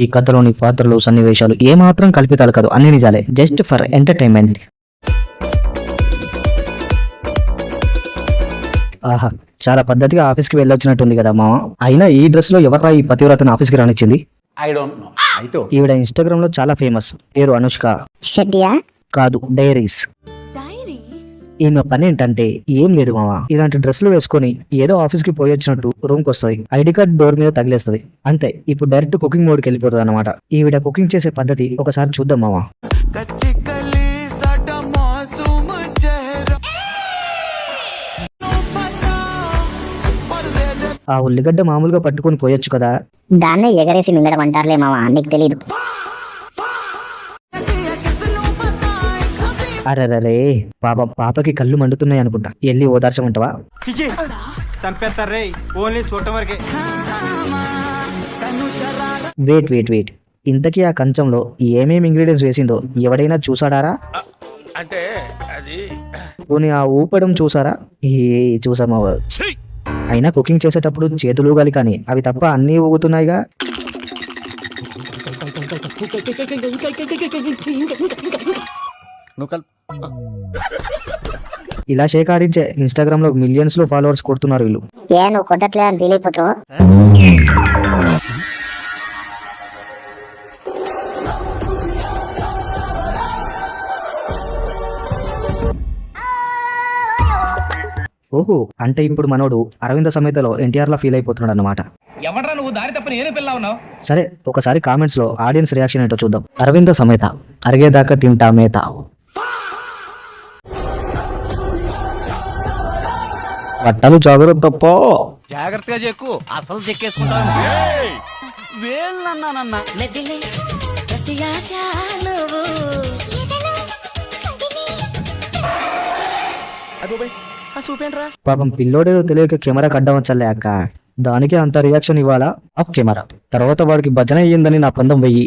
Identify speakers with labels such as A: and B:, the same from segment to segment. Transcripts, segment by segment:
A: ఈ కథలోని పాత్రలు సన్నివేశాలు ఏమాత్రం కల్పితాలు కాదు, అన్ని నిజాలే, జస్ట్ ఫర్ ఎంటర్టైన్మెంట్. ఆహా, చాలా పద్ధతిగా ఆఫీస్కి వెళ్ళొచ్చినట్టుంది కదా మామ. అయినా ఈ డ్రెస్ లో ఎవర్రా ఈ పతివ్రతను ఆఫీస్కి రానిచ్చింది? ఈవిడ ఇన్స్టాగ్రామ్ లో చాలా ఫేమస్. పేరు అనుష్క. కాదు, డైరీస్. ఈమె పని ఏంటంటే ఏం లేదు మామ, ఇలాంటి డ్రెస్సులు వేసుకొని ఏదో ఆఫీస్ కి పోయొచ్చినట్టు రూమ్ కి వస్తుంది, ఐడి కార్డ్ డోర్ మీద తగిలేస్తుంది, అంతే. ఇప్పుడు డైరెక్ట్ కుకింగ్ మోడ్ కి వెళ్ళిపోతుంది అనమాట. ఈవిడ కుకింగ్ చేసే పద్ధతి ఒకసారి చూద్దాం మామ. ఆ ఉల్లిగడ్డ మామూలుగా పట్టుకొని పోయొచ్చు కదా,
B: దాన్నే ఎగరేసి మింగడం అంటారులే మావా, నీకు తెలీదు.
A: అరే పాపం, పాపకి కళ్ళు మండుతున్నాయి అనుకుంటా, వెళ్ళి ఓదార్చమంటావా? వెయిట్, ఇంతకీ ఆ కంచంలో ఏమేమి ఇంగ్రీడియంట్స్ వేసిందో ఎవడైనా చూసాడారా? అంటే పోనీ ఆ ఊపడం చూసారా? చూసామా? అయినా కుకింగ్ చేసేటప్పుడు చేతులు ఊగాలి, కానీ అవి తప్ప అన్నీ ఊగుతున్నాయిగా. ఇలా షేకాడించే ఇన్స్టాగ్రామ్ లో మిలియన్స్ లో ఫాలోవర్స్ కొడుతున్నారు వీళ్ళు.
B: నువ్వు కొట్టట్లే అని ఫీల్ అయిపోతావు.
A: ఓహో, అంటే ఇప్పుడు మనోడు అరవింద సమేతలో ఎన్టీఆర్ లా ఫీల్ అయిపోతున్నాడు అన్నమాట. సరే, ఒకసారి కామెంట్స్ లో ఆడియన్స్ రియాక్షన్ ఏంటో చూద్దాం. అరవింద సమేత, అరిగేదాకా తింటా మేత. బట్టలు జాగ్రత్తగా చెక్కు, అసలు చెక్కేసుకుంటా. పాపం పిల్లోడేదో తెలియక కెమెరా కడ్డం వచ్చలే అక్క, దానికి అంత రియాక్షన్ ఇవ్వాలా? ఆఫ్ కెమెరా తర్వాత వాడికి భజన అయ్యిందని నా పందం వెయ్యి.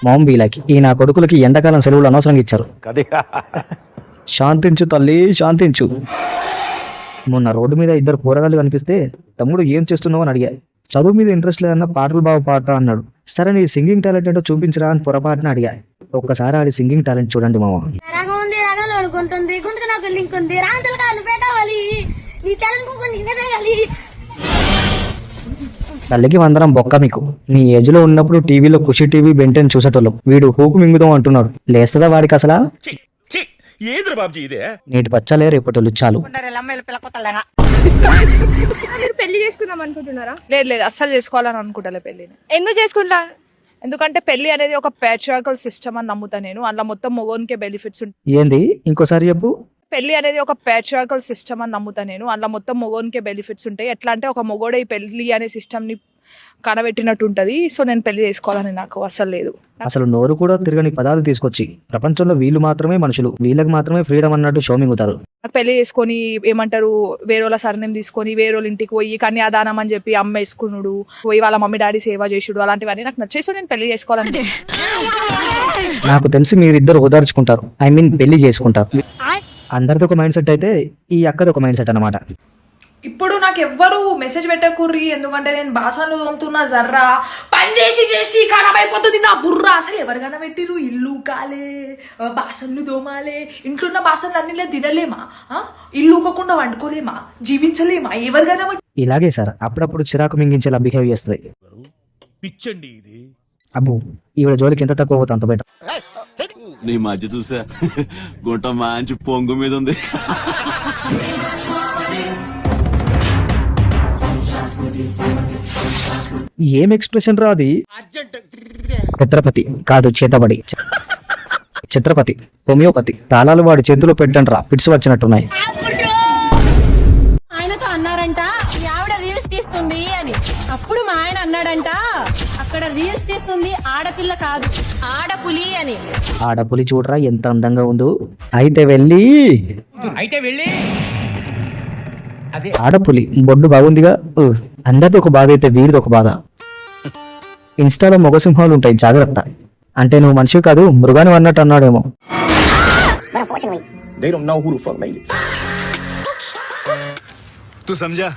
A: మాంబీలకి ఈ నా కొడుకులకి ఎండాకాలం సెలవులు అనవసరంగా ఇచ్చారు. శాంతించు తల్లి, శాంతించు. మొన్న రోడ్డు మీద ఇద్దరు పోరగాళ్ళు కనిపిస్తే తమ్ముడు ఏం చేస్తున్నావు అని అడిగా. చదువు మీద ఇంట్రెస్ట్ లేదన్న, పాటలు బాగా పాడతా అన్నాడు. సరే నీ సింగింగ్ టాలెంట్ ఏంటో చూపించరా అని పొరపాటున అడిగా. ఒక్కసారి ఆడి సింగింగ్ టాలెంట్ చూడండి మామ. తల్లికి వందనం బొక్క మీకు. నీ ఏజ్ లో ఉన్నప్పుడు టీవీలో ఖుషి టీవీ బెంటెన్ చూసేటోళ్ళం. వీడు హూకు మింగుదాం అంటున్నాడు. లేస్తుందా వాడికి అసలా? నేటి పచ్చలే రేపటి చాలు.
C: పెళ్లి చేసుకుందాం అనుకుంటున్నారా? లేదు, అస్సలు చేసుకోవాలని అనుకుంటా పెళ్లిని. ఎందుకు చేసుకుంటా? ఎందుకంటే పెళ్లి అనేది ఒక ప్యాట్రియార్కల్ సిస్టమ్ అని నమ్ముతా నేను. అందులో మొత్తం మొగోనికే బెనిఫిట్స్ ఉంటాయి.
A: ఏంది? ఇంకోసారి చెప్పు.
C: పెళ్లి అనేది ఒక ప్యాట్రియార్కల్ సిస్టమ్ అని నమ్ముతా నేను. అందులో మొత్తం మొగోనికే బెనిఫిట్స్ ఉంటాయి. ఎట్లా అంటే ఒక మొగోడే ఈ పెళ్లి అనే సిస్టమ్ ని కనబెట్టినట్టు ఉంటది. సో నేను పెళ్లి చేసుకోవాలని నాకు అసలు లేదు.
A: అసలు నోరు కూడా తిరగని పదాలు తీసుకొచ్చి ప్రపంచంలో వీళ్ళు మాత్రమే మనుషులు, వీళ్ళకి మాత్రమే ఫ్రీడమ్ అన్నట్టు షోమింగుతారు.
C: పెళ్లి చేసుకొని ఏమంటారు, వేరేల సర్నేమ్ తీసుకొని వేరేల ఇంటికి పోయి కన్యాదానం అని చెప్పి అమ్మ వేసుకున్నాడు, పోయి వాళ్ళ మమ్మీ డాడీ సేవ చేసుడు, అలాంటివన్నీ నాకు నచ్చేసి నేను పెళ్లి చేసుకోవాలని.
A: నాకు తెలిసి మీరిద్దరు ఓదార్చుకుంటారు, ఐ మీన్ పెళ్లి చేసుకుంటారు. అందరిది ఒక మైండ్ సెట్ అయితే ఈ అక్కది ఒక మైండ్ సెట్ అన్నమాట.
C: ఇప్పుడు నాకు ఎవ్వరు మెసేజ్ పెట్టకుర్రి, ఎందుకంటే నేను బాసన్లు తోముతున్నా, జర్రా పని చేసి ఖరాబ్ అయిపోతుంది నా బుర్ర. అసలు ఎవరికైనా పెట్టిరు, ఇల్లు కాలే, బాసన్లు దోమాలే, ఇంట్లో ఉన్న బాసన్లు అన్ని తినలేమా? ఇల్లు ఊకకుండా వండుకోలేమా? జీవించలేమా? ఎవరికైనా
A: ఇలాగే సార్ అప్పుడప్పుడు చిరాకు మింగించేలా బిహేవ్ చేస్తుంది. అబ్బో, ఈవిడ జోలికి ఎంత తక్కువ పోతా అంత బయట.
D: నీ మధ్య చూసా గుంట మంచి పొంగు మీద ఉంది.
A: ఏం ఎక్స్ప్రెషన్ రాది? ఛత్రపతి కాదు, చేతబడి. ఛత్రపతి హోమియోపతి తాళాలు వాడి చేతిలో పెట్టండి రా, ఫిట్స్ వచ్చినట్టున్నాయి.
E: ఆయనతో అన్నారంట ఆవిడ రీల్స్ తీస్తుంది అని. అప్పుడు మా ఆయన అన్నాడంట, అక్కడ రీల్స్ తీస్తుంది ఆడపిల్ల కాదు ఆడపులి అని.
A: ఆడపులి చూడరా ఎంత అందంగా ఉందో. అయితే వెళ్ళి ఆడపులి బొడ్డు బాగుందిగా. అందరిది ఒక బాధ అయితే వీడిది ఒక బాధ. ఇన్స్టాలో మొగసింహాలు ఉంటాయి, జాగ్రత్త. అంటే నువ్వు మనిషి కాదు మృగాని అన్నట్టు అన్నాడేమో.
F: They don't know who the fuck made it.
D: तू समझा?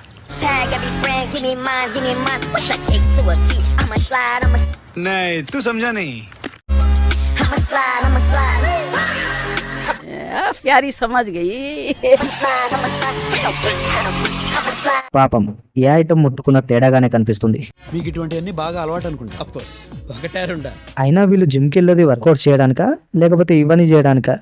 F: Tag every friend, give me mine, give me mine. What's a cake to a key? I'ma slide, I'ma
G: नहीं तू समझा नहीं
F: slide, I'ma slide.
E: ప్యారీ సమజ్ గయి
F: I'ma slide, I'ma slide. I'ma slide.
A: పాపం ఏ item ముట్టుకున్న తేడాగానే కనిపిస్తుంది.
G: మీకు ఇటువంటివన్నీ బాగా అలవాటు అనుకుంటా ఆఫ్ కోర్స్ ఒకటే రెండా
A: అయినా వీళ్ళు జిమ్కి వెళ్ళేది వర్కౌట్ చేయడానికా లేకపోతే ఇవన్నీ చేయడానికా?